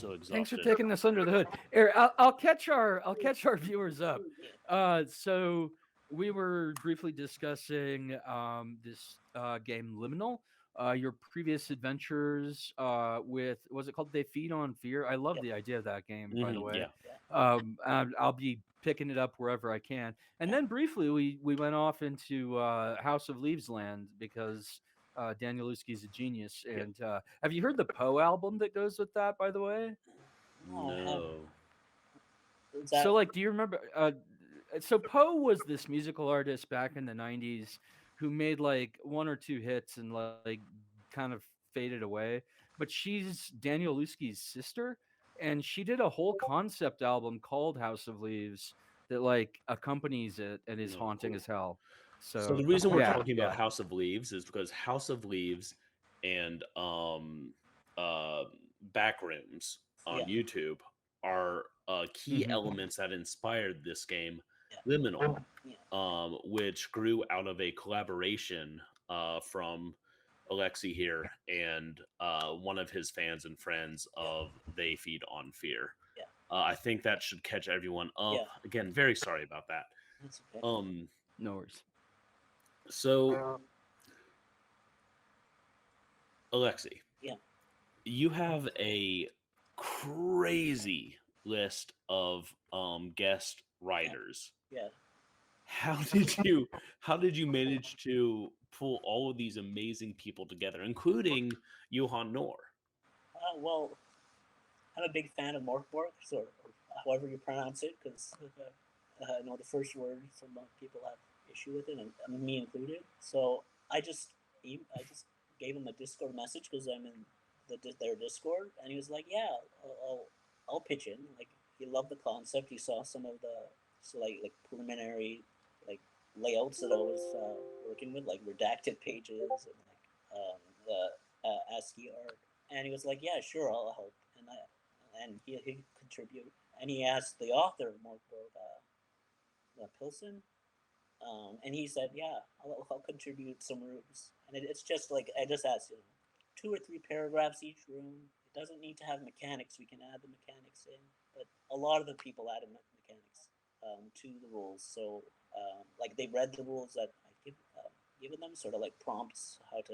so Thanks for exhausted. taking this under the hood. Eric, I'll catch our viewers up. So we were briefly discussing this game Liminal. Your previous adventures with, was it called They Feed on Fear? I love Yep. the idea of that game, by the Hmm, way. yeah. I'll be picking it up wherever I can. And then briefly, we went off into House of Leaves land because Daniel Lusky's a genius. Yep. And have you heard the Poe album that goes with that, by the way? No, I haven't. No. Is that So, like, do you remember? So Poe was this musical artist back in the '90s who made like one or two hits and like kind of faded away. But she's Daniel Lusky's sister, and she did a whole concept album called House of Leaves that like accompanies it and is No, haunting cool. as hell. So the So reason we're yeah, talking about yeah. House of Leaves is because House of Leaves and uh Backrooms on yeah, YouTube are key Hmm. elements that inspired this game, yeah, Liminal, yeah, which grew out of a collaboration from Alexei here and one of his fans and friends yeah, of They Feed on Fear. yeah, I think that should catch everyone up. yeah. Again, very sorry about that. That's okay. Um, No worries. so Alexei, Yeah, you have a crazy list of guest yeah, writers. yeah. How did you how did you manage to pull all of these amazing people together, including Johan Noor? Well, I'm a big fan of Morkborg, or however you pronounce it, because I know the first word some people have issue with it, and me included. So I just gave him a Discord message because I'm in their Discord, and he was like, "Yeah, I'll pitch in." Like he loved the concept. He saw some of the like preliminary like layouts that I was working with, like redacted pages and like the ASCII art, and he was like, "Yeah, sure, I'll help." And he could contribute, and he asked the author of Morkborg, Pilsen, and he said, "Yeah, I'll contribute some rooms." And it's just like I just asked him, 2 or 3 paragraphs each room. It doesn't need to have mechanics. We can add the mechanics in, but a lot of the people added mechanics to the rules. So like they read the rules that I given them, sort of like prompts how to,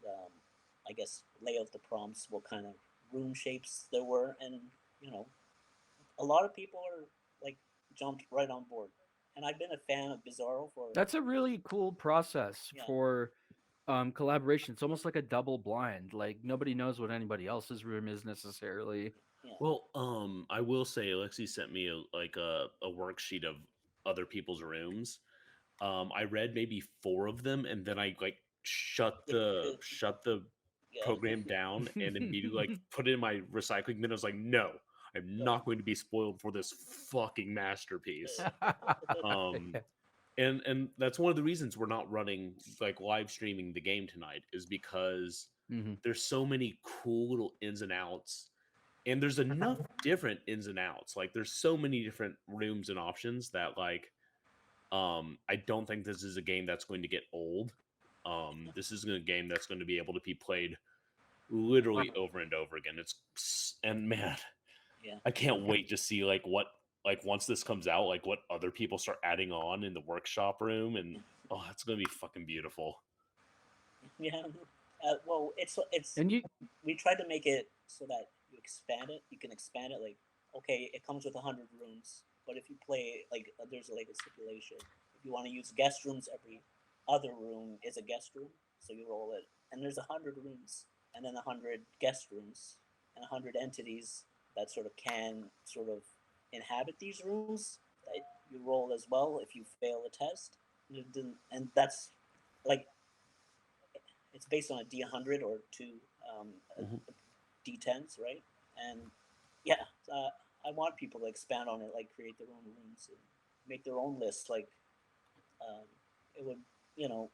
um, I guess, lay out the prompts, what kind of room shapes there were, and you know, a lot of people are like jumped right on board. And I've been a fan of Bizarro for That's a really cool process yeah, for collaboration. It's almost like a double blind. Like nobody knows what anybody else's room is necessarily. yeah, Well, I will say Alexei sent me a worksheet of other people's rooms. I read maybe 4 of them, and then I like shut the yeah, program down and immediately like put it in my recycling bin. I was like, no, I'm yeah, not going to be spoiled for this fucking masterpiece. Um, and that's one of the reasons we're not running like live streaming the game tonight is because Hmm. there's so many cool little ins and outs, and there's enough different ins and outs. Like there's so many different rooms and options that like I don't think this is a game that's going to get old. This is a game that's going to be able to be played literally over and over again. And man, yeah, I can't wait to see like what like once this comes out, like what other people start adding on in the workshop room, and oh, it's gonna be fucking beautiful. yeah. Well, it's And you, we tried to make it so that you expand it. You can expand it like okay, it comes with 100 rooms, but if you play like there's like a stipulation. If you want to use guest rooms, every other room is a guest room, so you roll it, and there's 100 rooms, and then 100 guest rooms, and 100 entities that sort of can sort of inhabit these rooms. That you roll as well if you fail a test, and that's like it's based on a D100 or two um, Mhm. D10s, right? And yeah, I want people to expand on it, like create their own rooms and make their own lists. Like it would, you know,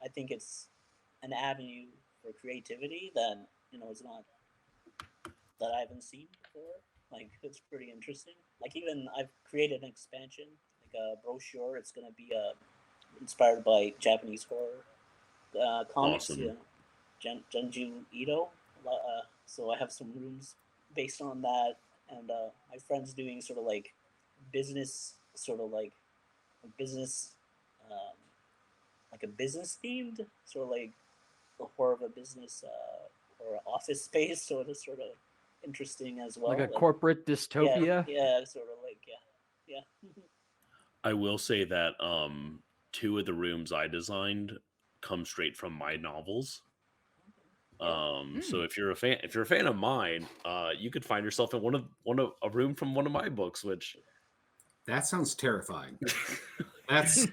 I think it's an avenue for creativity that is not that I haven't seen before. Like it's pretty interesting. Like even I've created an expansion, like a brochure. It's gonna be inspired by Japanese horror comics. Awesome. Junju Ito. So I have some rooms based on that, and my friend's doing sort of like business, sort of like a business, um, like a business themed, sort of like the horror of a business or an office space, so it's sort of interesting as well. Like a corporate dystopia. Yeah, sort of like yeah. I will say that 2 of the rooms I designed come straight from my novels. So if you're a fan of mine, you could find yourself in one of a room from one of my books, which That sounds terrifying. That's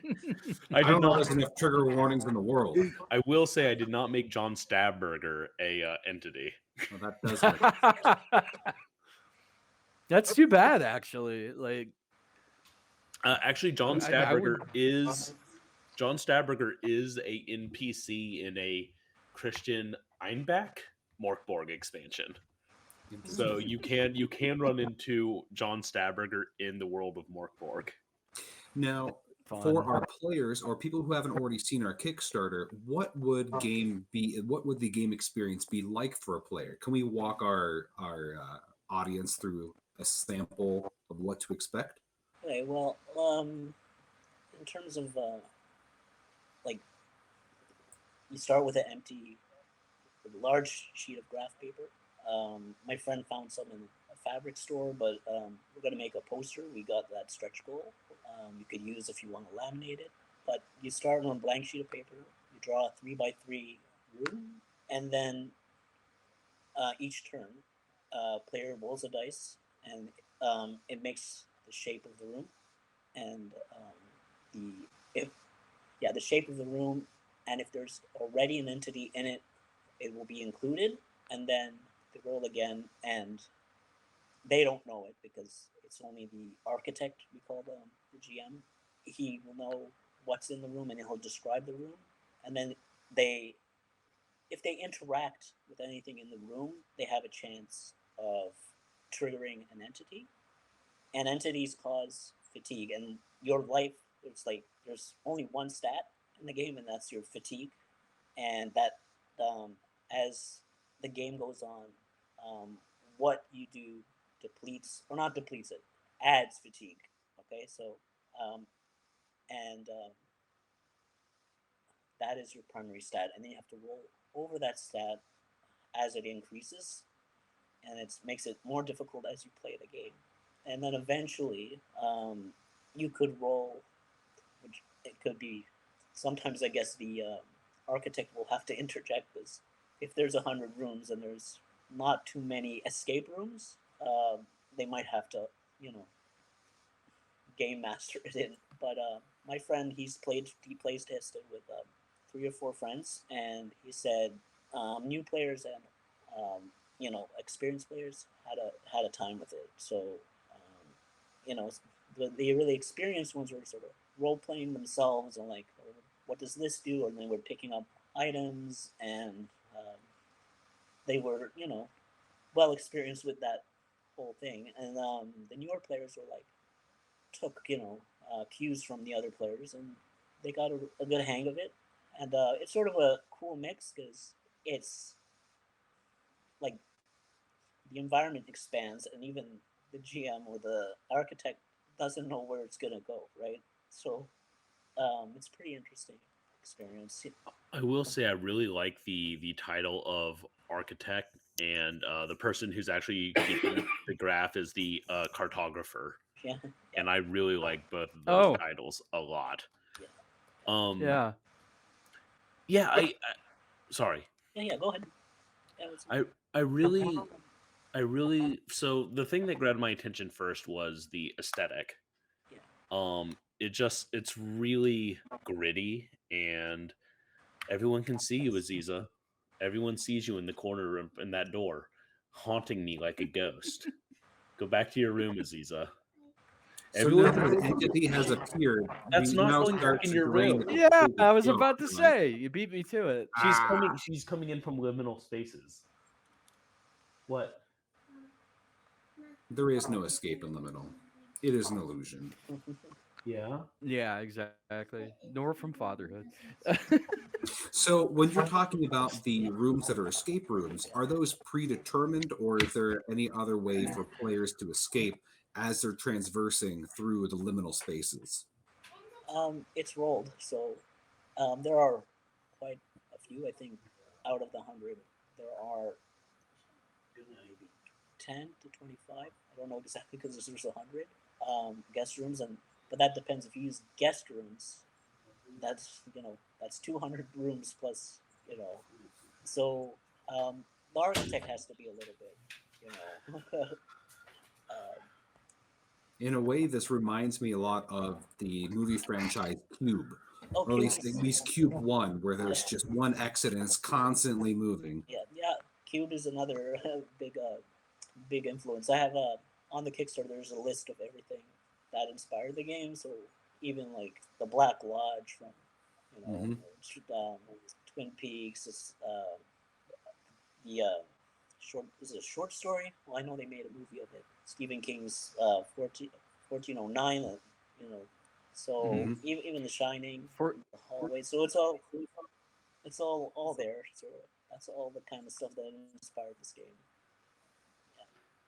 I don't did know. not. There's enough trigger warnings in the world. I will say I did not make John Stabberger a entity. Well, that does hurt. That's too bad, actually. Like, Actually, John I Stabberger would- is a NPC in a Christian Einbach Morkborg expansion. So you can run into John Stabberger in the world of Morkborg. Now, Fun. for our players or people who haven't already seen our Kickstarter, what would the game experience be like for a player? Can we walk our audience through a sample of what to expect? Okay, well, in terms of like, you start with a large sheet of graph paper. My friend found some in a fabric store, but we're gonna make a poster. We got that stretch goal. You could use if you want to laminate it. But you start on a blank sheet of paper. You draw a 3x3 room, and then each turn, player rolls a dice, and it makes the shape of the room, and the shape of the room, and if there's already an entity in it, it will be included, and then they roll again, and they don't know it because it's only the architect, we call the GM. He will know what's in the room, and he'll describe the room, and then if they interact with anything in the room, they have a chance of triggering an entity, and entities cause fatigue, and your life, it's like there's only one stat in the game, and that's your fatigue, and that as the game goes on, what you do depletes, or not depletes it, adds fatigue. Okay, so that is your primary stat, and then you have to roll over that stat as it increases, and it makes it more difficult as you play the game. And then eventually, you could roll, which it could be. Sometimes I guess the architect will have to interject this. If there's 100 rooms and there's not too many escape rooms, they might have to, game master it in. But my friend, he plays tested with 3 or 4 friends, and he said new players and experienced players had a time with it. So the really experienced ones were sort of role playing themselves and like, oh, what does this do? And they were picking up items, and they were well experienced with that whole thing. And the newer players were like took cues from the other players, and they got a good hang of it. And it's sort of a cool mix because it's like the environment expands, and even the GM or the architect doesn't know where it's gonna go, right? So it's pretty interesting experience. I will say I really like the title of architect, and the person who's actually keeping the graph is the cartographer. Yeah. And I really like both of those titles a lot. Yeah. Yeah. I sorry. Yeah. Go ahead. Yeah, I really. So the thing that grabbed my attention first was the aesthetic. Yeah. It's really gritty, and everyone can see you, Aziza. Everyone sees you in the corner in that door, haunting me like a ghost. Go back to your room, Aziza. So now that the entity has appeared, That's we not now going start back in to your drain room. the Yeah, completely I was off, about to right? say, you beat me to it. She's coming in from liminal spaces. What? There is no escape in Liminal. It is an illusion. Yeah. Yeah, exactly. Nor from fatherhood. So when you're talking about the rooms that are escape rooms, are those predetermined, or is there any other way for players to escape as they're transversing through the liminal spaces? It's rolled, so there are quite a few. I think out of the 100, there are maybe 10 to 25. I don't know exactly because there's 100 guest rooms, and but that depends. If you use guest rooms, that's that's 200 rooms plus you know. So the architect has to be a little bit you know. In a way, this reminds me a lot of the movie franchise Cube, Oh, or Cube. at least Cube One, where there's just one exit and it's constantly moving. Yeah. Cube is another big influence. I have on the Kickstarter. There's a list of everything that inspired the game. So even like the Black Lodge from um, Twin Peaks. The is it a short story? Well, I know they made a movie of it. Stephen King's 1409. So Mhm. even The Shining, For the hallway. So it's all there. So that's all the kind of stuff that inspired this game.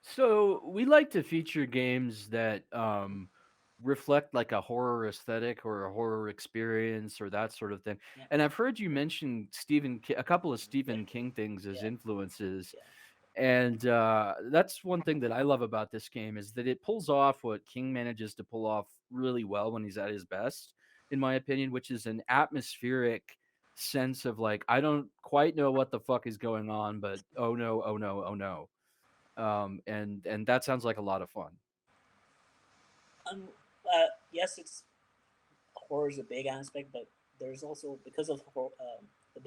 So we like to feature games that reflect like a horror aesthetic or a horror experience or that sort of thing. Yeah. And I've heard you mention a couple of Stephen King things as Yeah. influences. Yeah. And that's one thing that I love about this game is that it pulls off what King manages to pull off really well when he's at his best, in my opinion, which is an atmospheric sense of like I don't quite know what the fuck is going on, but oh no, oh no, oh no. And that sounds like a lot of fun. Um, yes, it's horror is a big aspect, but there's also because of the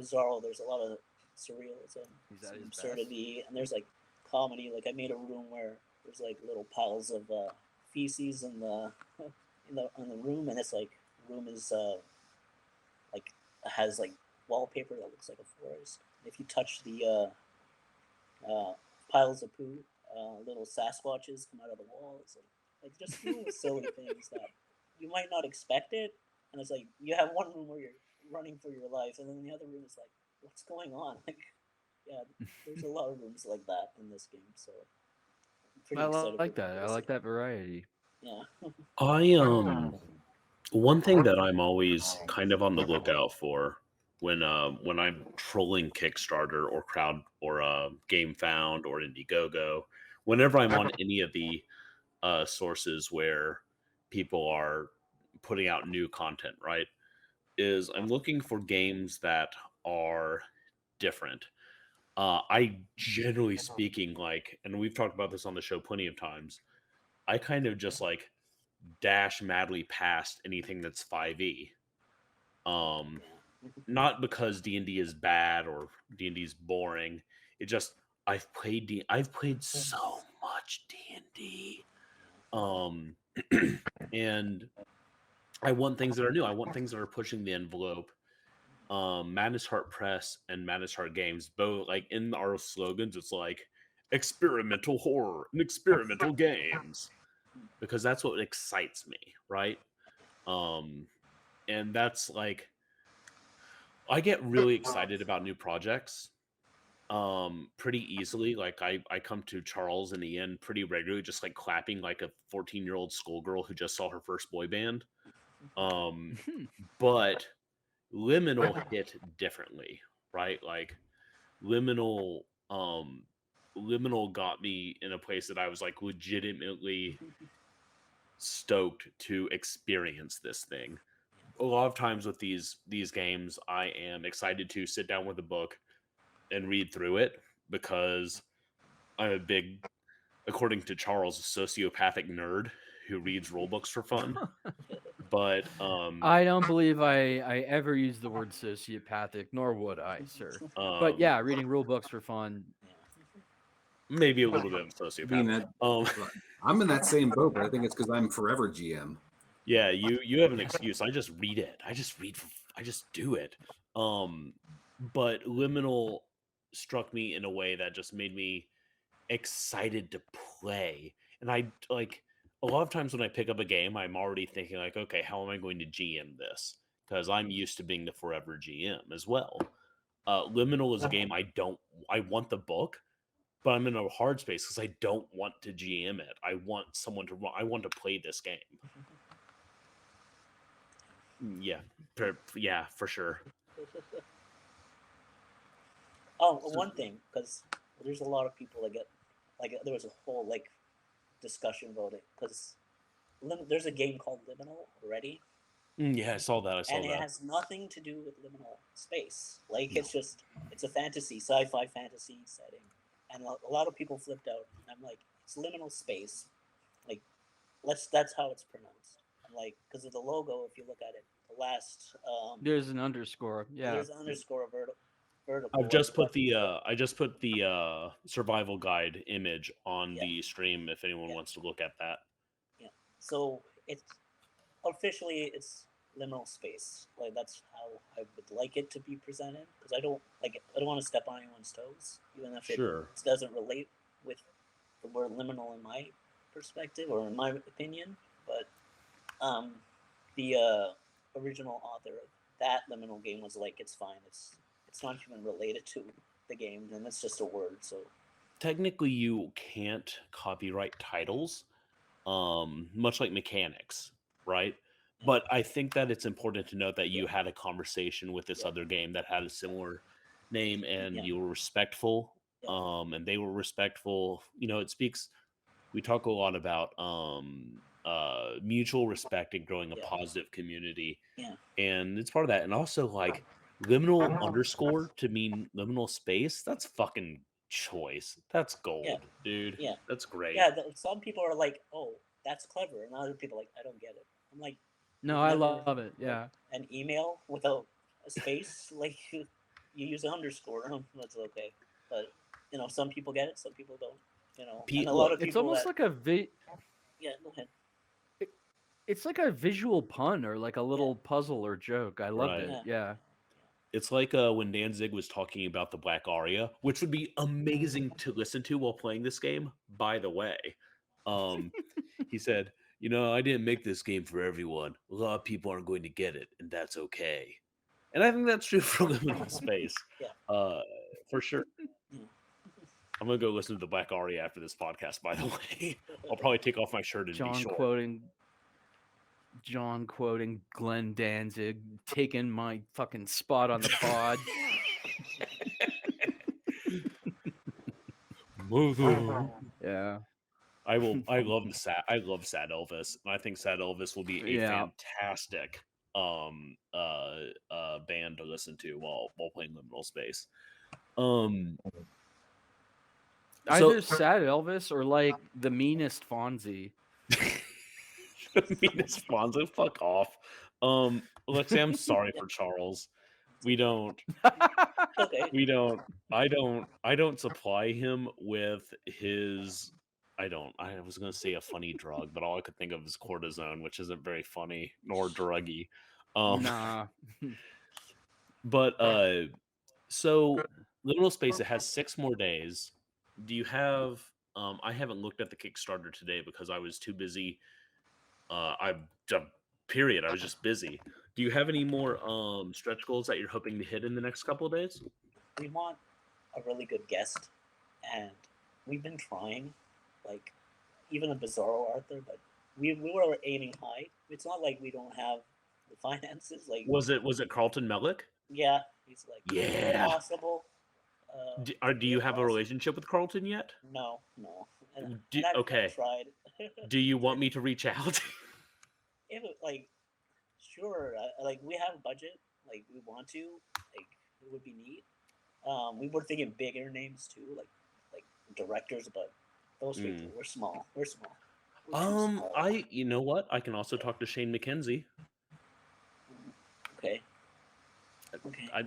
bizarro, there's a lot of surrealism, He's at some his best. absurdity, and there's like comedy. Like I made a room where there's like little piles of feces in the in the room, and it's like room is like has like wallpaper that looks like a forest. And if you touch the piles of poo, little Sasquatches come out of the walls. Like just little silly things that you might not expect it. And it's like you have one room where you're running for your life, and then the other room is like, what's going on? Like, yeah, there's a lot of rooms like that in this game. So I'm pretty I excited like for that. I this like game. that variety. Yeah. I one thing that I'm always kind of on the lookout for when I'm trolling Kickstarter or crowd or GameFound or Indiegogo, whenever I'm on any of the sources where people are putting out new content, right? Is I'm looking for games that are different. I generally speaking, like, and we've talked about this on the show plenty of times. I kind of just like dash madly past anything that's 5e. Um, not because D&D is bad or D&D is boring. It just I've played so much D&D. And I want things that are new. I want things that are pushing the envelope. Madness Heart Press and Madness Heart Games, both like in our slogans, it's like experimental horror and experimental games because that's what excites me, right? And that's like I get really excited about new projects pretty easily. Like I come to Charles and Ian pretty regularly, just like clapping like a 14-year-old schoolgirl who just saw her first boy band. But Liminal hit differently, right? Like Liminal Liminal got me in a place that I was like legitimately stoked to experience this thing. A lot of times with these games, I am excited to sit down with a book and read through it because I'm a big, according to Charles, a sociopathic nerd who reads rule books for fun. But I don't believe I ever used the word sociopathic, nor would I, sir. But yeah, reading rule books for fun. maybe a little bit of I sociopath. mean, I'm in that same boat, but I think it's because I'm forever GM. Yeah, you have an excuse. I just read it. I just do it. But Liminal struck me in a way that just made me excited to play. And I like a lot of times when I pick up a game, I'm already thinking like, okay, how am I going to GM this? Because I'm used to being the forever GM as well. Liminal is a game I want the book, but I'm in a hard space because I don't want to GM it. I want someone to run. I want to play this game. Yeah, for sure. Oh, one thing, because there's a lot of people that get, like, there was a whole, like, discussion about it, because there's a game called Liminal already, Yeah, I saw that. and it has nothing to do with liminal space. Like, No. it's a fantasy, sci-fi fantasy setting, and a lot of people flipped out. And I'm like, it's liminal space. Like, that's how it's pronounced. I'm like, because of the logo, if you look at it, the last There's an underscore. Yeah. there's an underscore vertical. I've just put the survival guide image on Yeah. the stream if anyone Yeah. wants to look at that. Yeah. So it's officially it's liminal space. Like, that's how I would like it to be presented, because I don't want to step on anyone's toes, even if it Sure. doesn't relate with the word liminal in my perspective or in my opinion. But the original author of that liminal game was like, it's fine. It's not even related to the game, and it's just a word. So Technically, you can't copyright titles, much like mechanics, right? But I think that it's important to note that you had a conversation with this other game that had a similar name, and Yeah. you were respectful, Yeah. and they were respectful. You know, it speaks. We talk a lot about mutual respect and growing a Yeah. positive community, Yeah. and it's part of that. And also, like, liminal underscore to mean liminal space. That's fucking choice. That's gold, dude. Yeah. That's great. Yeah, some people are like, "Oh, that's clever," and other people are like, "I don't get it." I'm like, No, "You've I never, love it. like, Yeah. an email without a space, like, you use an underscore. That's okay." But some people get it, some people don't. And a lot of people. It's almost like a Yeah, go ahead. it's like a visual pun or like a little puzzle or joke. I loved Right. it. Yeah. It's like when Danzig was talking about the Black Aria, which would be amazing to listen to while playing this game, by the way. He said, I didn't make this game for everyone. A lot of people aren't going to get it, and that's okay. And I think that's true for Liminal Space. Yeah. For sure. Yeah. I'm going to go listen to the Black Aria after this podcast, by the way. I'll probably take off my shirt and be short. John quoting Glenn Danzig, taking my fucking spot on the pod. Yeah. I love Sad Elvis, and I think Sad Elvis will be a fantastic band to listen to while playing Liminal Space. Either Sad Elvis or like the meanest Fonzie. The meanest Fonzie, fuck off. Alexei, I'm sorry for Charles. We don't. Okay. I don't supply him with his. I was gonna say a funny drug, but all I could think of is cortisone, which isn't very funny nor druggy. Nah. But so Liminal Space, it has 6 more days. Do you have? I haven't looked at the Kickstarter today because I was too busy. I was just busy. Do you have any more stretch goals that you're hoping to hit in the next couple of days? We want a really good guest, and we've been trying, like, even a bizarro Arthur, but we were aiming high. It's not like we don't have the finances. Like, was it Carlton Mellick? Yeah, he's like, possible. Do you have a relationship with Carlton yet? No. And okay. I've tried. Do you want me to reach out? Sure. Like, we have a budget. Like, we want to. Like, it would be neat. We were thinking bigger names too, like directors, but those people, we're small. We're small. You know what? I can also talk to Shane McKenzie. Okay.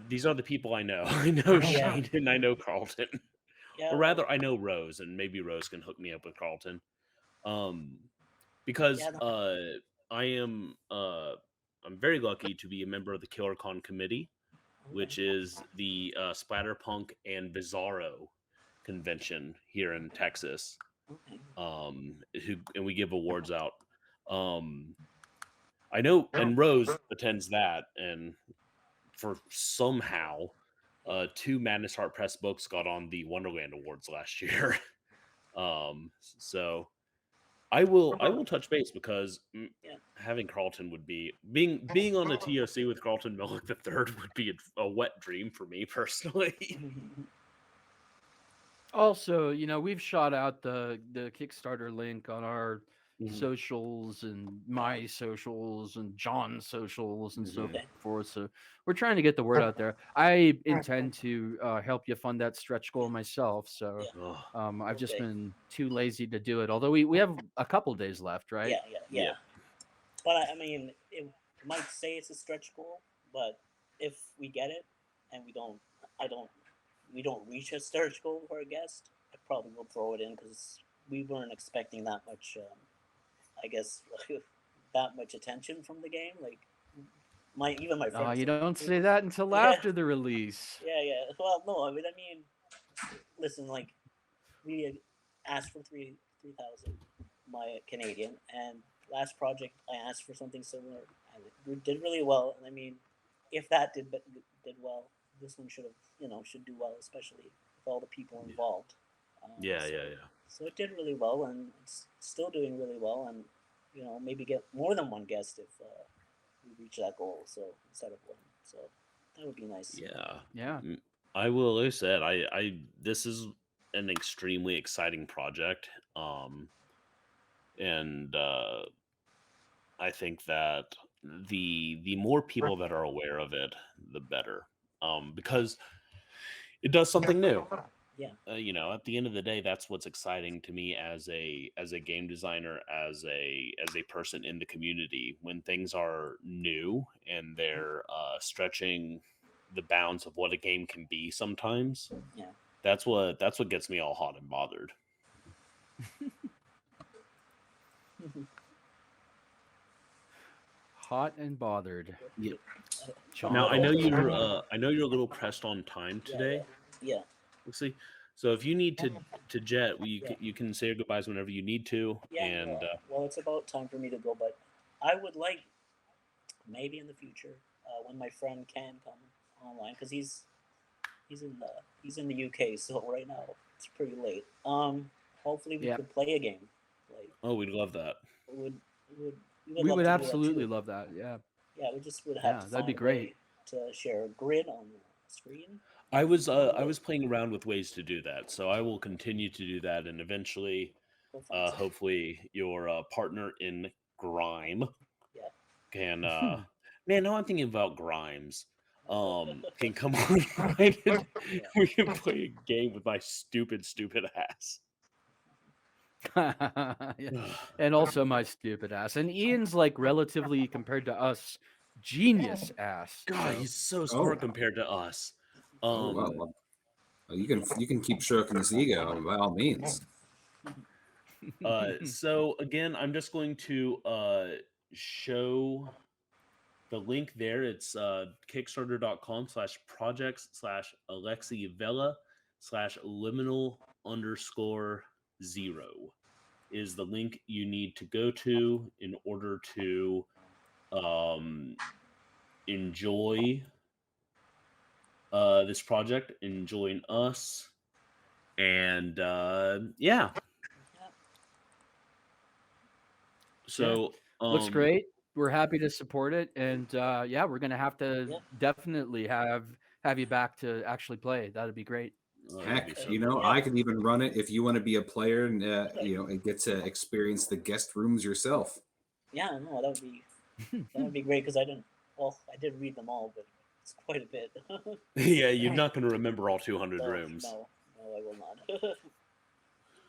These are the people I know. I know Shane and I know Carlton. Yeah. Or rather, I know Rose, and maybe Rose can hook me up with Carlton. Because I'm very lucky to be a member of the KillerCon committee, which is the Splatterpunk and Bizarro convention here in Texas. Okay. And we give awards out. I know, and Rose attends that, and for somehow, 2 Madness Heart Press books got on the Wonderland Awards last year. So I will touch base because Yeah. having Carlton would be being on a TOC with Carlton Millick the third would be a wet dream for me personally. Also, we've shot out the Kickstarter link on our Mhm. socials and my socials and John's socials and so Mhm. Okay. forth. So we're trying to get the word out there. I intend to help you fund that stretch goal myself. So Yeah. Ugh. I've just Okay. been too lazy to do it. Although we have a couple days left, right? Yeah. But I mean, it might say it's a stretch goal, but if we get it and we don't reach a stretch goal for a guest, I probably will throw it in because we weren't expecting that much. I guess that much attention from the game. Like even my friends. You don't say that until Yeah. after the release. Yeah. Well, no, I mean, listen, like we asked for 3,000, my Canadian, and last project I asked for something similar, and it did really well. And I mean, if that did well, this one should do well, especially with all the people involved. Yeah. So it did really well, and it's still doing really well, and maybe get more than one guest if we reach that goal. So instead of one, so that would be nice. Yeah. I will. Like I said, this is an extremely exciting project, and I think that the more people that are aware of it, the better, because it does something new. Yeah. At the end of the day, that's what's exciting to me as a game designer, as a person in the community. When things are new and they're stretching the bounds of what a game can be, sometimes Yeah. that's what gets me all hot and bothered. Hot and bothered. Yep. John Now I know Dalton. you're a little pressed on time today. Yeah. Let's see. So if you need to jet, you can say your goodbyes whenever you need to. Yeah. And Well, it's about time for me to go, but I would like maybe in the future when my friend can come online because he's in the UK, so right now it's pretty late. Hopefully we Yeah. could play a game. Like oh, we'd love that. we would We love would to do absolutely that too. love that. Yeah. Yeah, we just would have Yeah, to that'd be find a way great. to share a grid on the screen. I was playing around with ways to do that, so I will continue to do that, and eventually, We'll find something. hopefully, your partner in grime Yeah. can. Man, now I'm thinking about Grimes. Can come online and we can play a game with my stupid ass. Yeah. And also my stupid ass. And Ian's like relatively compared to us, genius ass. God, So. he's so smart compared to us. Oh well, you can keep stroking his ego by all means. So again, I'm just going to show the link there. It's kickstarter.com/projects/Alexei Vela/liminal_0 is the link you need to go to in order to enjoy this project, enjoying us, and yeah. So looks great. We're happy to support it, and yeah, we're gonna have to definitely have you back to actually play. That'd be great. Heck, I could even run it if you want to be a player and and get to experience the guest rooms yourself. Yeah, no, that would be great because I did read them all, but it's quite a bit. Yeah, you're not going to remember all 200 No, rooms. No, I will not.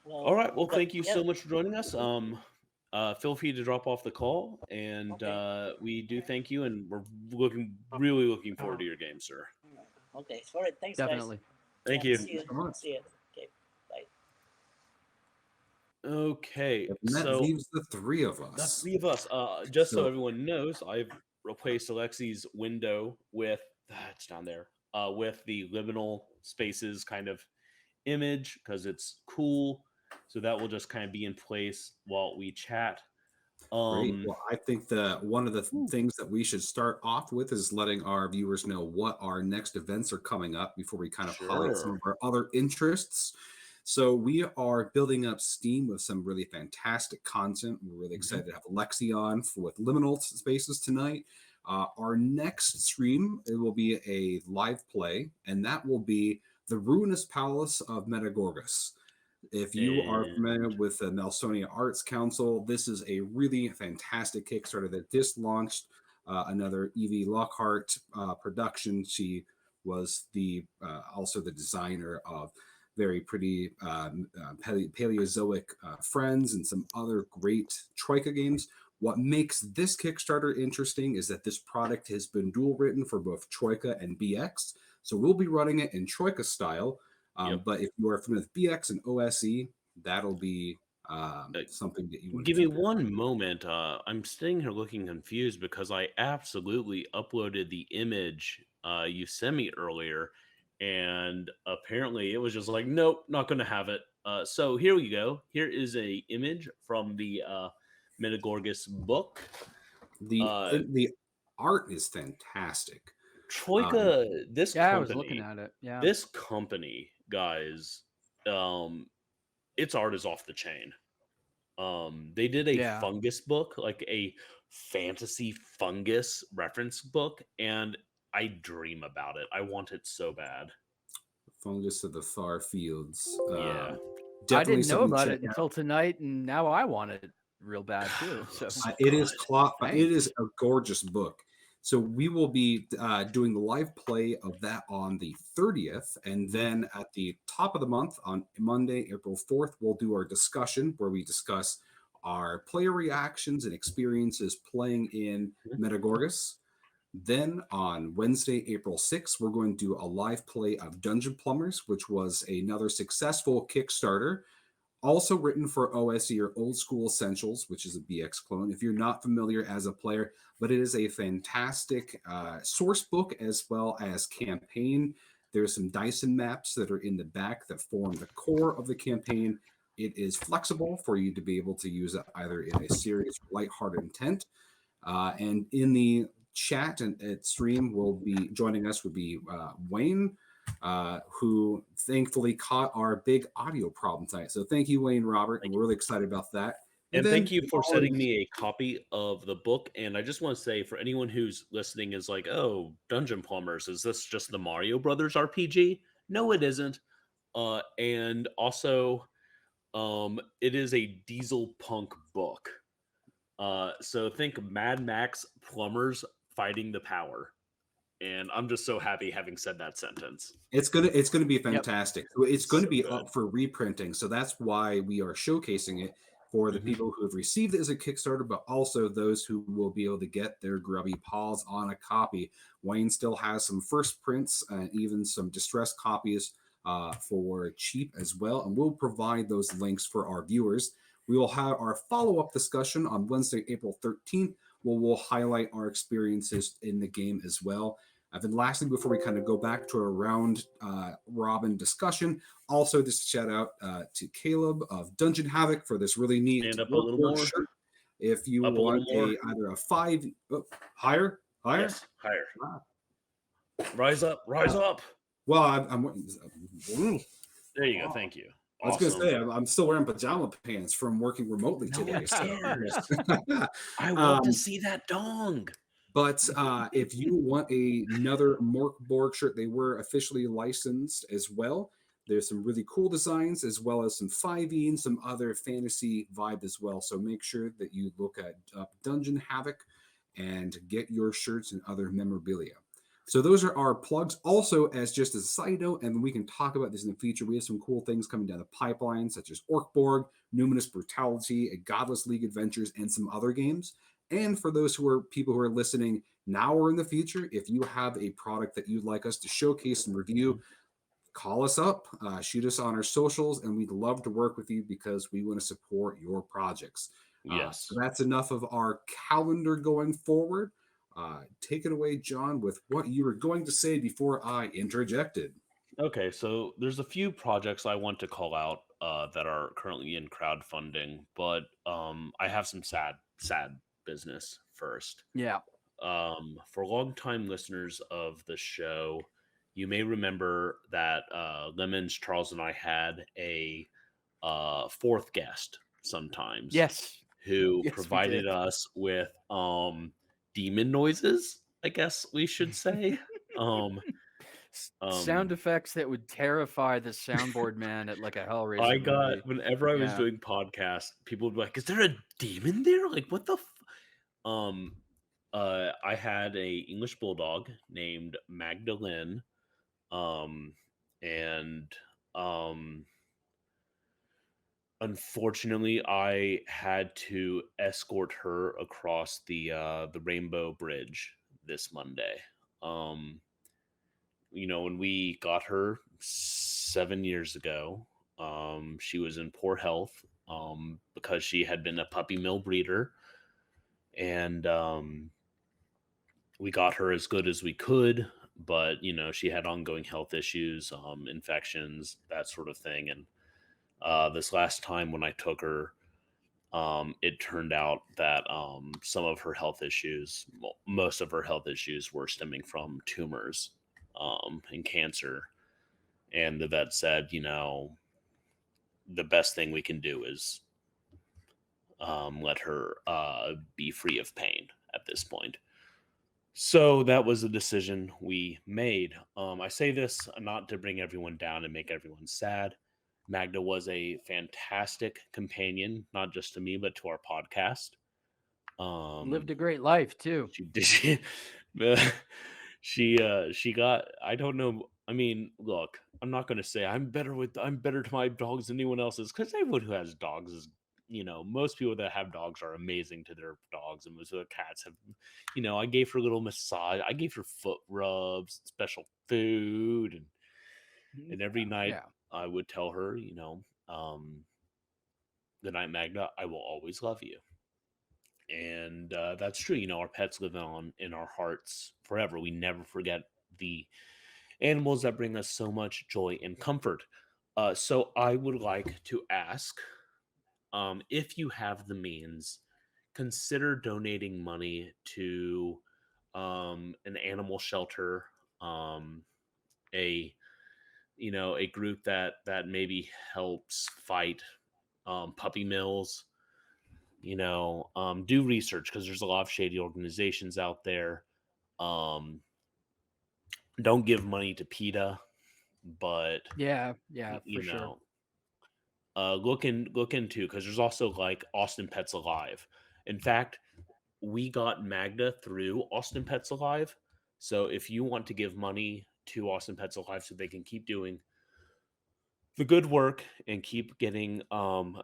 Well, all right. Well, thank you so much for joining us. Feel free to drop off the call, and we do thank you, and we're really looking forward to your game, sir. Okay, all right. Thanks, Definitely. guys. Thank you. See you. See you. Okay, bye. Okay, And that so leaves the three of us. that's 3 of us. Just so So- everyone knows, I've replaced Alexei's window with it's down there with the liminal spaces kind of image because it's cool. So that will just kind of be in place while we chat. Great. Well, I think one of the Ooh. things that we should start off with is letting our viewers know what our next events are coming up before we kind of highlight some of our other interests. So we are building up Steam with some really fantastic content. We're really excited to have Alexei on with Liminal Spaces tonight. Our next stream, it will be a live play, and that will be The Ruinous Palace of Metagorgus. If you are familiar with the Nelsonia Arts Council, this is a really fantastic Kickstarter that just launched. Another Evie Lockhart production. She was also the designer of very pretty Paleozoic Friends and some other great Troika games. What makes this Kickstarter interesting is that this product has been dual written for both Troika and BX. So we'll be running it in Troika style. But if you are familiar with BX and OSE, that'll be something that you want to give me one moment. I'm sitting here looking confused because I absolutely uploaded the image you sent me earlier, and apparently it was just like, nope, not going to have it. So here we go. Here is a image from the Metagorgus book. The art is fantastic. Troika, this company, I was looking at it. Yeah, this company, guys, its art is off the chain. They did a fungus book, like a fantasy fungus reference book, and I dream about it. I want it so bad. Fungus of the Far Fields. Yeah. I didn't know about it until tonight, and now I want it real bad too. So it is a gorgeous book. So we will be doing the live play of that on the 30th. And then at the top of the month on Monday, April 4th, we'll do our discussion where we discuss our player reactions and experiences playing in Metagorgus. Then on Wednesday, April 6th, we're going to do a live play of Dungeon Plumbers, which was another successful Kickstarter. Also written for OSE or Old School Essentials, which is a BX clone. If you're not familiar as a player, but it is a fantastic source book as well as campaign. There's some Dyson maps that are in the back that form the core of the campaign. It is flexible for you to be able to use it either in a serious or lighthearted intent. And in the chat and at stream will be joining us would be Wayne, who thankfully caught our big audio problem tonight. So thank you, Wayne Robert, and we're really excited about that. And thank you for sending me a copy of the book. And I just want to say, for anyone who's listening is like, oh, Dungeon Plumbers, is this just the Mario Brothers RPG? No, it isn't. And also, it is a diesel punk book. So think Mad Max plumbers fighting the power. And I'm just so happy having said that sentence. It's gonna be fantastic. Yep. It's going to be up for reprinting, so that's why we are showcasing it for the people who have received it as a Kickstarter, but also those who will be able to get their grubby paws on a copy. Wayne still has some first prints and even some distressed copies for cheap as well, and we'll provide those links for our viewers. We will have our follow-up discussion on Wednesday, April 13th, where we'll highlight our experiences in the game as well. Then lastly, before we kind of go back to a round robin discussion, also just shout out to Caleb of Dungeon Havoc for this really neat stand up a little more shirt. If you want either a 5 higher, yes, higher. Wow. Rise up. Well, I'm there you go. Thank you. I was going to say, I'm still wearing pajama pants from working remotely today. I want to see that dong. But if you want another Morkborg shirt, they were officially licensed as well. There's some really cool designs as well as some 5e and some other fantasy vibe as well. So make sure that you look at Dungeon Havoc and get your shirts and other memorabilia. So those are our plugs. Also, as just a side note, and we can talk about this in the future, we have some cool things coming down the pipeline, such as Orkborg, Numinous Brutality, a Godless League Adventures, and some other games. And for those people who are listening now or in the future, if you have a product that you'd like us to showcase and review, call us up, shoot us on our socials, and we'd love to work with you because we want to support your projects. Yes. So that's enough of our calendar going forward. Take it away, John, with what you were going to say before I interjected. Okay, so there's a few projects I want to call out. that are currently in crowdfunding, but I have some sad business first. Yeah. For longtime listeners of the show, you may remember that Lemons, Charles, and I had a fourth guest sometimes Yes. who Yes, we provided did. us with demon noises, I guess we should say. um, Sound effects that would terrify the soundboard man at like a I Hellraiser got movie. whenever I was Yeah. doing podcasts, people would be like, "Is there a demon there? Like, what the?" Um, I had a English bulldog named Magdalene, um, and unfortunately, I had to escort her across the Rainbow Bridge this Monday. Um, when we got her 7 years ago, she was in poor health because she had been a puppy mill breeder, and we got her as good as we could, but she had ongoing health issues, infections, that sort of thing. And this last time when I took her, it turned out that some of her health issues, well, most of her health issues, were stemming from tumors and cancer. And the vet said, the best thing we can do is let her be free of pain at this point. So that was a decision we made. I say this not to bring everyone down and make everyone sad. Magda was a fantastic companion, not just to me, but to our podcast. Lived a great life too. She did. She got. I don't know. I mean, look. I'm not going to say I'm better to my dogs than anyone else's, because everyone who has dogs is, most people that have dogs are amazing to their dogs, and most of the cats have. I gave her a little massage. I gave her foot rubs, special food, and every night Yeah. I would tell her, good night, Magda. I will always love you. And that's true. Our pets live on in our hearts forever. We never forget the animals that bring us so much joy and comfort. So I would like to ask, if you have the means, consider donating money to an animal shelter, a a group that maybe helps fight puppy mills. Do research, because there's a lot of shady organizations out there. Um, don't give money to PETA, but Yeah. Yeah. you For sure. know, look into, because there's also like Austin Pets Alive. In fact, we got Magda through Austin Pets Alive. So if you want to give money to Austin Pets Alive so they can keep doing the good work and keep getting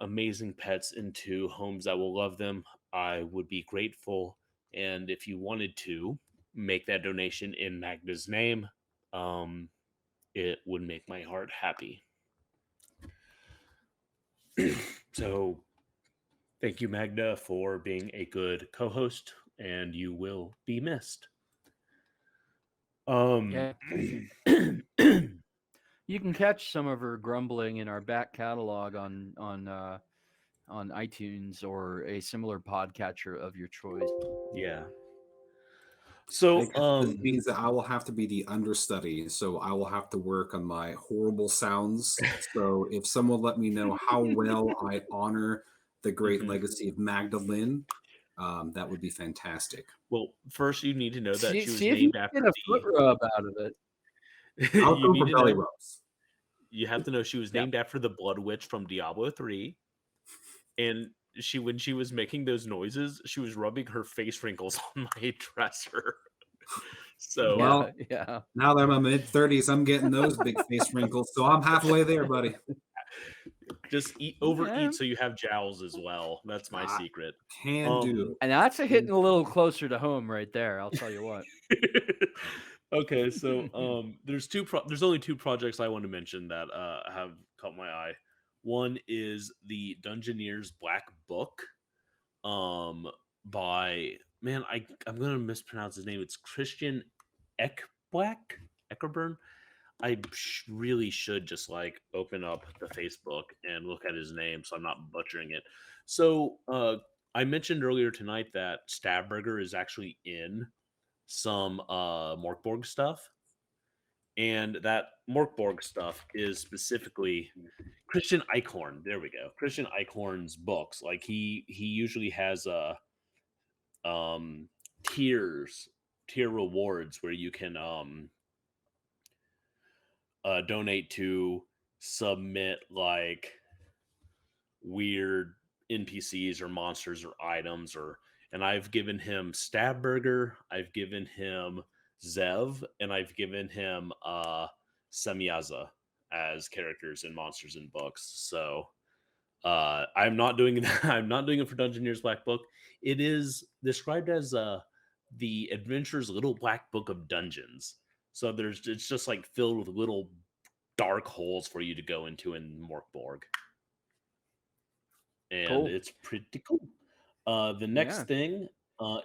amazing pets into homes that will love them, I would be grateful. And if you wanted to make that donation in Magda's name, um, it would make my heart happy. So thank you, Magda, for being a good co-host, and you will be missed. Yeah. You can catch some of her grumbling in our back catalog on iTunes or a similar podcatcher of your choice. Yeah. I So guess this means that I will have to be the understudy, so I will have to work on my horrible sounds. So if someone let me know how well I honor the great legacy of Magdalene, that would be fantastic. well, first you need to know that she was See if you named can after get a foot rub out of it. I'll you go need for to belly know rubs. you have to know she was Yeah. named after the Blood Witch from Diablo 3. And when she was making those noises, she was rubbing her face wrinkles on my dresser. So Well, Yeah. now that I'm in my mid-30s, I'm getting those big face wrinkles, so I'm halfway there, buddy. just overeat so you have jowls as well. That's my Ah, secret. Can do. And that's hitting a little closer to home right there. I'll tell you what. Okay, so there's only two projects I want to mention that have caught my eye. One is the Dungeoneers Black Book, by I'm gonna mispronounce his name. It's Christian Eckerburn. really should just like open up the Facebook and look at his name so I'm not butchering it. So I mentioned earlier tonight that Stabburger is actually in some Morkborg stuff, and that Morkborg stuff is specifically Christian Eichhorn. There we go. Christian Eichhorn's books. Like he usually has um tier rewards where you can donate to submit like weird NPCs or monsters or items, or and I've given him Stabburger, I've given him Zev, and I've given him Semyaza as characters in monsters and books. So I'm not doing that. I'm not doing it for Dungeoneers Black Book. It is described as the Adventurer's Little Black Book of Dungeons. So it's just like filled with little dark holes for you to go into in Morkborg. And Cool. it's pretty cool. The next Yeah. thing,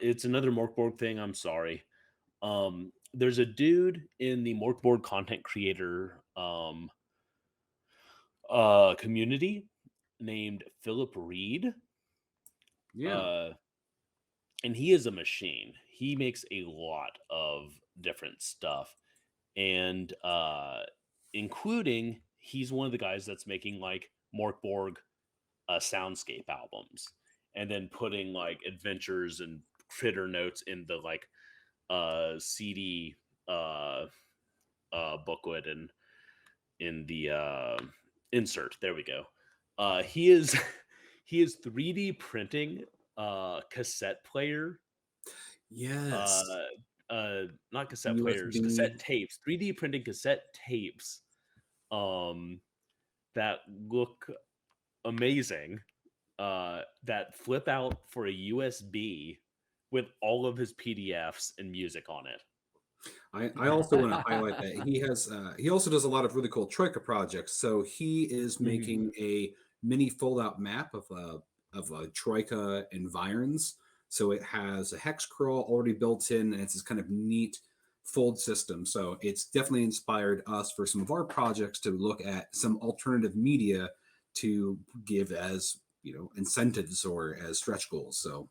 it's another Morkborg thing. I'm sorry. There's a dude in the Morkborg content creator community named Philip Reed. Yeah. And he is a machine. He makes a lot of different stuff. And including, he's one of the guys that's making like Morkborg soundscape albums, and then putting like adventures and critter notes in the like CD booklet and in the insert. There we go. He is 3D printing cassette player. Yes. Not cassette players, USB. cassette tapes. 3D printing cassette tapes that look amazing, that flip out for a USB with all of his PDFs and music on it. I also want to highlight that he has he also does a lot of really cool Troika projects. So he is making a mini fold-out map of a Troika environs. So it has a hex crawl already built in, and it's this kind of neat fold system. So it's definitely inspired us for some of our projects to look at some alternative media to give as, you know, incentives or as stretch goals. So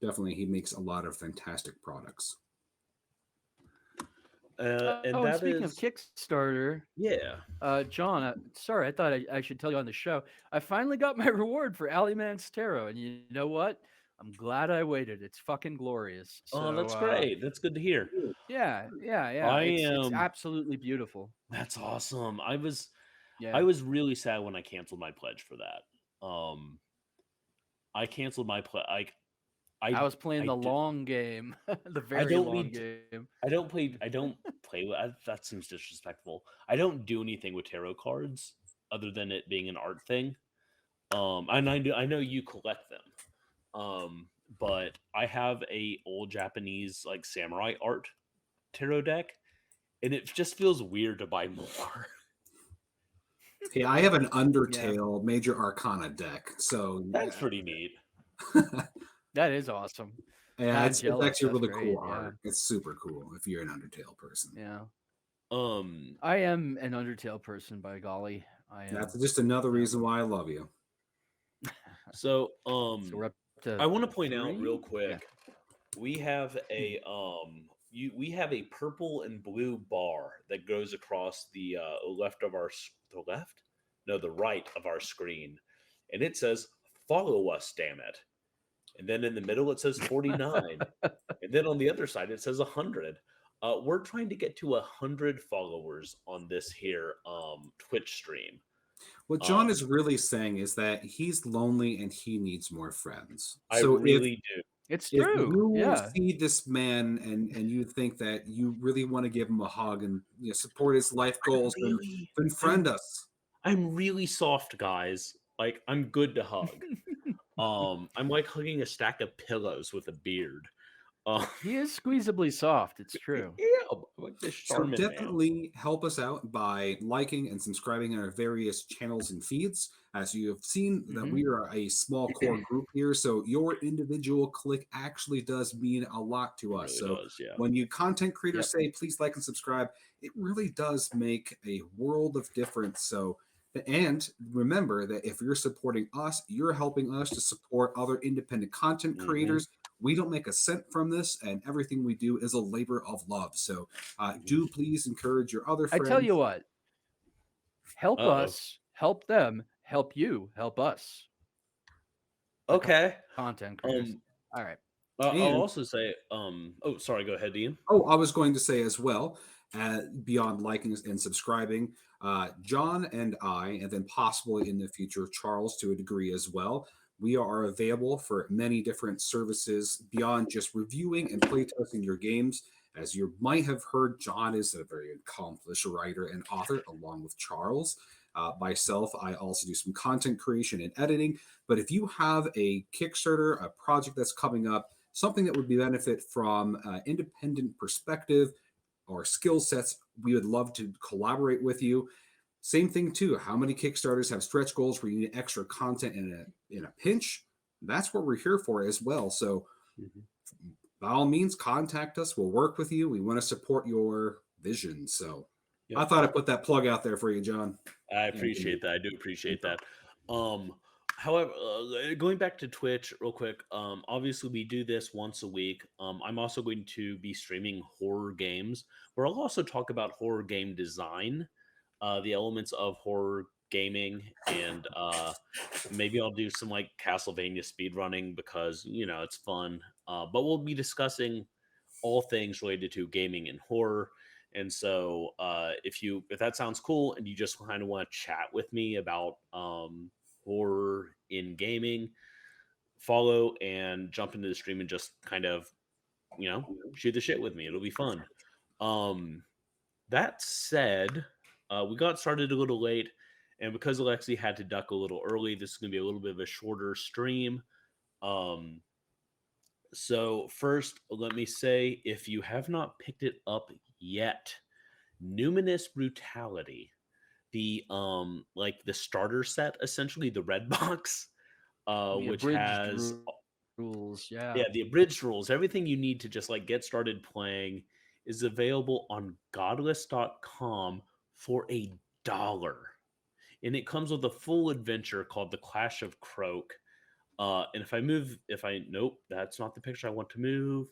definitely he makes a lot of fantastic products. And speaking of Kickstarter, yeah, John, sorry, I thought I should tell you on the show. I finally got my reward for Aliman's Tarot, and you know what? I'm glad I waited. It's fucking glorious. Oh, that's great. That's good to hear. Yeah. It's absolutely beautiful. That's awesome. I was really sad when I canceled my pledge for that. I canceled my pledge. I was playing the long game, the very long game. I don't play with that. Seems disrespectful. I don't do anything with tarot cards other than it being an art thing. And I know you collect them. But I have a old Japanese like samurai art tarot deck, and it just feels weird to buy more. Hey, I have an Undertale Major Arcana deck, so that's pretty neat. That is awesome. Yeah, it's actually really cool art. Yeah. It's super cool if you're an Undertale person. Yeah. I am an Undertale person, by golly. That's just another reason why I love you. So, so we're up to I want to point out real quick, we have a we have a purple and blue bar that goes across the right of our screen, and it says "Follow us, damn it." And then in the middle it says 49, and then on the other side it says 100. We're trying to get to 100 followers on this here Twitch stream. What John is really saying is that he's lonely and he needs more friends. I really do. It's true. If you see this man and you think that you really want to give him a hug and support his life goals, then friend us. I'm really soft, guys. Like, I'm good to hug. I'm like hugging a stack of pillows with a beard. He is squeezably soft. It's true. Yeah, like this so definitely help us out by liking and subscribing on our various channels and feeds. As you have seen, that Mhm. we are a small core group here, so your individual click actually does mean a lot to It us. really So does. Yeah. when you content creators Yep. say please like and subscribe, it really does make a world of difference. So, and remember that if you're supporting us, you're helping us to support other independent content Hmm. creators. We don't make a cent from this, and everything we do is a labor of love. So do please encourage your other I tell you friends. what, help Uh-oh. us, help them, help you, help us. The Okay. content creators. Um. All right. I'll And also say. Oh, sorry. Go ahead, Ian. oh, I was going to say as well, beyond liking and subscribing, John and I, and then possibly in the future, Charles to a degree as well, we are available for many different services beyond just reviewing and playtesting your games. As you might have heard, John is a very accomplished writer and author, along with Charles. Myself, I also do some content creation and editing. But if you have a Kickstarter, a project that's coming up, something that would be benefit from independent perspective or skill sets, we would love to collaborate with you. Same thing too. How many Kickstarters have stretch goals where you need extra content in a pinch? That's what we're here for as well. So Mhm. by all means, contact us. We'll work with you. We want to support your vision. So I Yep. thought I'd put that plug out there for you, John. I And in appreciate that. I do appreciate info. that. Um, however, going back to Twitch real quick, obviously we do this once a week. I'm also going to be streaming horror games, where I'll also talk about horror game design, the elements of horror gaming, and maybe I'll do some like Castlevania speedrunning because it's fun. But we'll be discussing all things related to gaming and horror. And so, if that sounds cool and you just kind of want to chat with me about horror in gaming, follow and jump into the stream and just kind of shoot the shit with me. It'll be fun. Um, that said, we got started a little late, and because Alexei had to duck a little early, this is going to be a little bit of a shorter stream. Um, so first, let me say, if you have not picked it up yet, Numinous Brutality, the like the starter set, essentially the red box, The which abridged has rules. Yeah. yeah, the abridged rules, everything you need to just like get started playing is available on godless.com for $1. And it comes with a full adventure called the Clash of Croak. And nope, that's not the picture I want to move.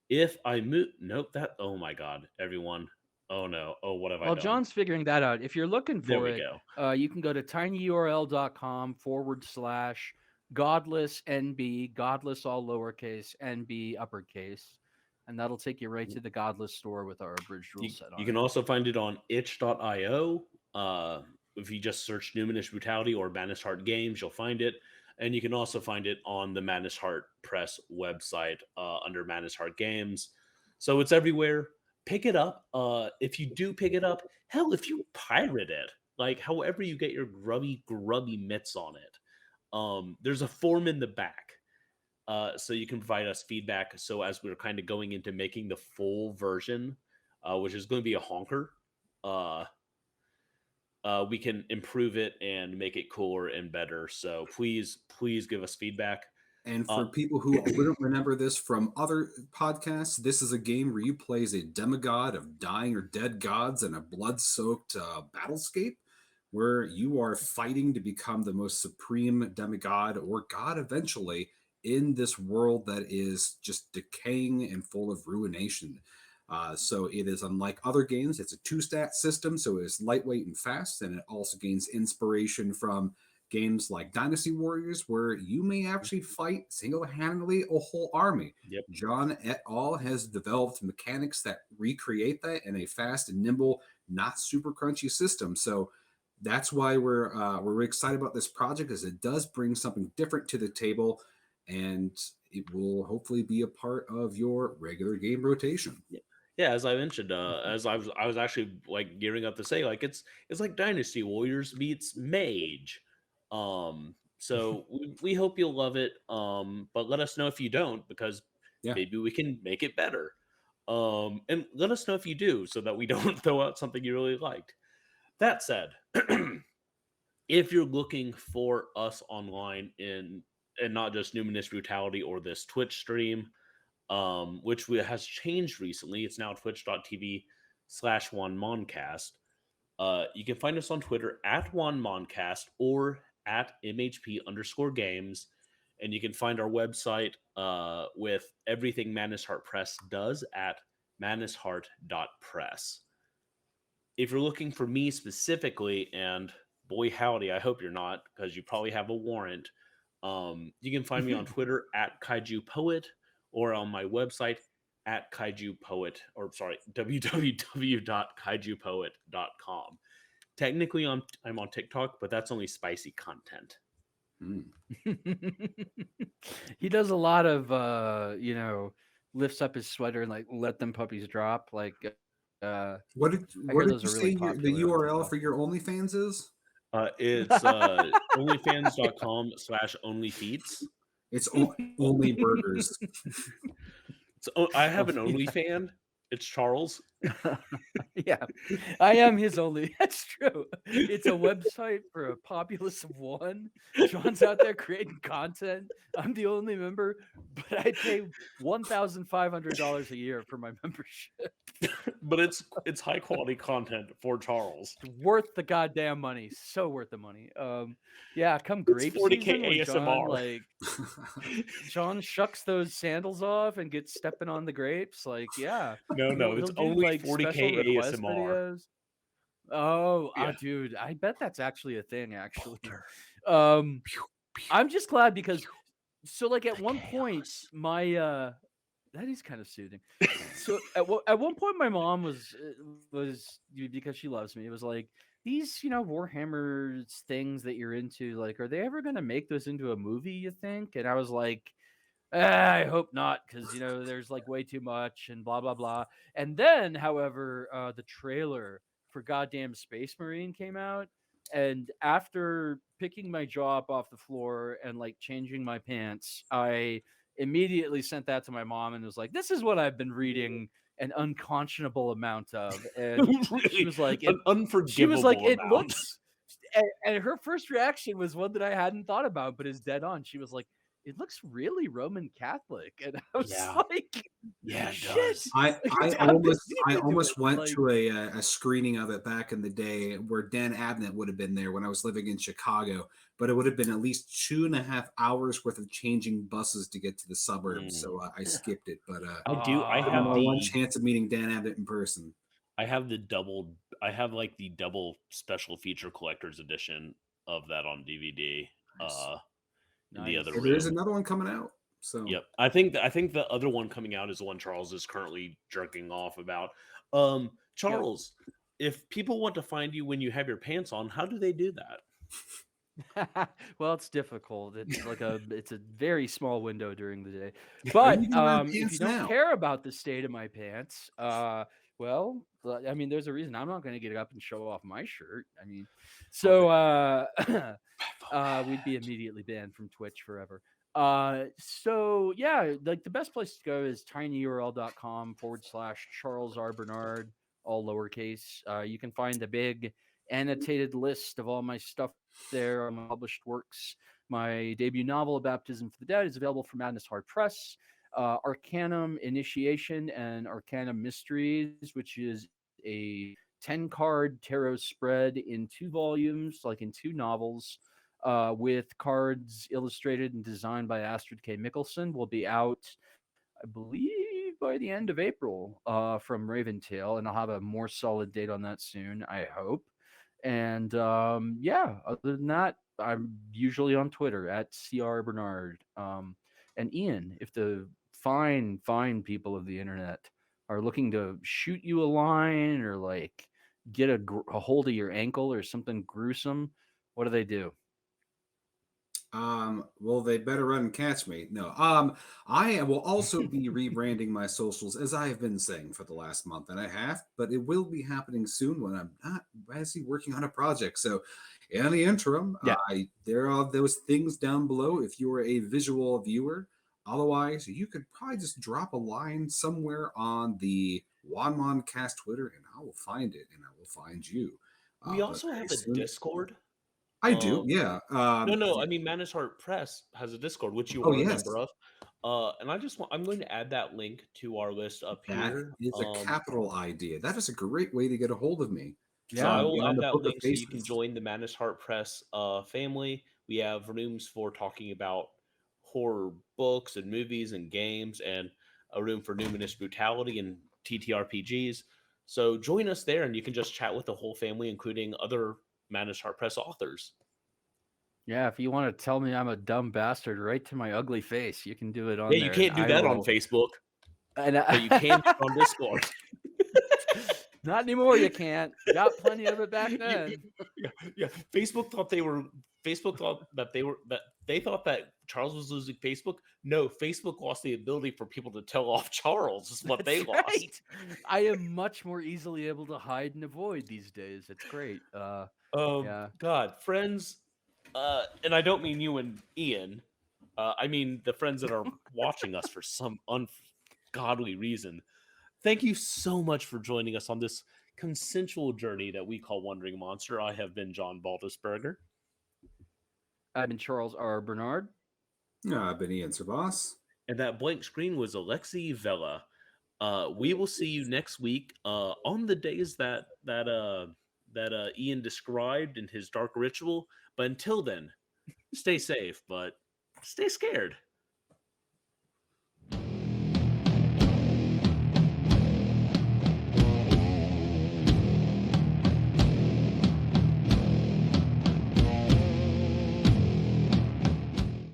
If I move, nope, oh my God, everyone. Oh no. Oh, what have I While done? John's figuring that out, if you're looking There for we it, go. you can go to tinyurl.com/godless NB, godless all lowercase, NB uppercase, and that'll take you right to the Godless store with our abridged rule set You on can it. also find it on itch.io. If you just search Numinous Brutality or Madness Heart Games, you'll find it. And you can also find it on the Madness Heart Press website under Madness Heart Games. So it's everywhere. Pick it up. If you do pick it up, hell, if you pirate it, like however you get your grubby mitts on it, there's a form in the back. So you can provide us feedback. So as we're kind of going into making the full version, which is going to be a honker, uh, we can improve it and make it cooler and better. So please give us feedback. And Uh, for people who wouldn't remember this from other podcasts, this is a game where you play as a demigod of dying or dead gods in a blood-soaked battlescape, where you are fighting to become the most supreme demigod or god eventually in this world that is just decaying and full of ruination. So it is unlike other games. It's a two-stat system, so it is lightweight and fast, and it also gains inspiration from games like Dynasty Warriors, where you may actually fight single-handedly a whole army. yep. John et al. Has developed mechanics that recreate that in a fast and nimble, not super crunchy system. So that's why we're excited about this project, as it does bring something different to the table, and it will hopefully be a part of your regular game rotation. Yeah, as I mentioned, as I was actually like gearing up to say, like it's like Dynasty Warriors meets Mage. So we hope you'll love it. But let us know if you don't, because Yeah. maybe we can make it better. And let us know if you do, so that we don't throw out something you really liked. That said, if you're looking for us online and not just Numinous Brutality or this Twitch stream, which has changed recently. It's now twitch.tv/OneMoncast. You can find us on Twitter at OneMoncast or at MHP_games. And you can find our website with everything Madness Heart Press does at madnessheart.press. If you're looking for me specifically, and boy howdy, I hope you're not, because you probably have a warrant, you can find me on Twitter at Kaiju Poet or on my website at Kaiju Poet, or sorry, www.kaijupoet.com. Technically, I'm on TikTok, but that's only spicy content. He does a lot of lifts up his sweater and like let them puppies drop. Like What did those you are say really the popular on URL TikTok. for your OnlyFans is? It's OnlyFans.com/OnlyFeats. It's only burgers. So I have an OnlyFan. It's Charles. Yeah, I am his only. That's true. It's a website for a populace of one. John's out there creating content. I'm the only member, but I pay $1,500 a year for my membership. But it's high quality content for Charles. It's worth the goddamn money. So worth the money. Yeah, come grape 40K season when ASMR. John shucks those sandals off and gets stepping on the grapes. Like, yeah. No, it's He'll do, only like, 40K special request ASMR. videos. Oh, Yeah. Dude, I bet that's actually a thing. Actually, I'm just glad because, so like at one point, my that is kind of soothing. So at one point, my mom was because she loves me. It was like, these Warhammer things that you're into, like, are they ever gonna make those into a movie, you think? And I was like, I hope not, because there's like way too much and blah blah blah. And then, however, the trailer for goddamn Space Marine came out, and after picking my jaw up off the floor and like changing my pants, I immediately sent that to my mom and was like, "This is what I've been reading an unconscionable amount of." And she was like, an unforgivable she was like, "It amount. looks," and her first reaction was one that I hadn't thought about, but is dead on. She was like, "It looks really Roman Catholic," and I was like, "Yeah, it shit." does." I almost went like, to a screening of it back in the day where Dan Abnett would have been there when I was living in Chicago, but it would have been at least 2.5 hours worth of changing buses to get to the suburbs. So I skipped it. But I have one chance of meeting Dan Abnett in person. I have the double special feature collector's edition of that on DVD. Nice. In the other room. There's another one coming out. So yep, I think the other one coming out is the one Charles is currently jerking off about. Charles, if people want to find you when you have your pants on, how do they do that? Well, it's difficult. It's a very small window during the day. But if you don't care about the state of my pants, well, I mean, there's a reason I'm not going to get up and show off my shirt. I mean, so we'd be immediately banned from Twitch forever. So yeah, like the best place to go is tinyurl.com/Charles R. Bernard, all lowercase. You can find the big annotated list of all my stuff there, my published works. My debut novel, Baptism for the Dead, is available from Madness Heart Press. Arcanum Initiation and Arcanum Mysteries, which is a 10-card tarot spread in 2 volumes, like in 2 novels, with cards illustrated and designed by Astrid K. Mickelson, will be out, I believe, by the end of April from Raventail, and I'll have a more solid date on that soon, I hope. And yeah, other than that, I'm usually on Twitter at CR Bernard. And Ian, if the fine people of the internet are looking to shoot you a line or like get a hold of your ankle or something gruesome, what do they do? Well, they better run and catch me. No. I will also be rebranding my socials, as I have been saying for the last month and a half, but it will be happening soon when I'm not busy working on a project. So in the interim, there are those things down below if you are a visual viewer. Otherwise, you could probably just drop a line somewhere on the OneMoncast Twitter and I will find it and I will find you. We also have a Discord. I do, yeah. No. I mean, Manus Heart Press has a Discord, which you Oh, are a yes. member of. And I'm going to add that link to our list up That here. is a capital idea. That is a great way to get a hold of me. So I Yeah. will And on add the that Book of link so you can Faces. join the Manus Heart Press family. We have rooms for talking about horror books and movies and games, and a room for numinous brutality and TTRPGs. So join us there, and you can just chat with the whole family, including other Manus Heart Press authors. Yeah, if you want to tell me I'm a dumb bastard right to my ugly face, you can do it on Yeah, there. you can't do and that I on will- Facebook, And but you can do it on Discord. Not anymore. You can't. Got plenty of it back You- then. yeah. Facebook thought that Charles was losing Facebook. No, Facebook lost the ability for people to tell off Charles. Is what they That's lost. right. I am much more easily able to hide and avoid these days. It's great. Yeah. God, friends, and I don't mean you and Ian. I mean the friends that are watching us for some ungodly reason. Thank you so much for joining us on this consensual journey that we call Wandering Monster. I have been John Baldisberger. I've been Charles R. Bernard. I've been Ian Servas. And that blank screen was Alexei Vela. We will see you next week on the days that Ian described in his dark ritual. But until then, stay safe, but stay scared.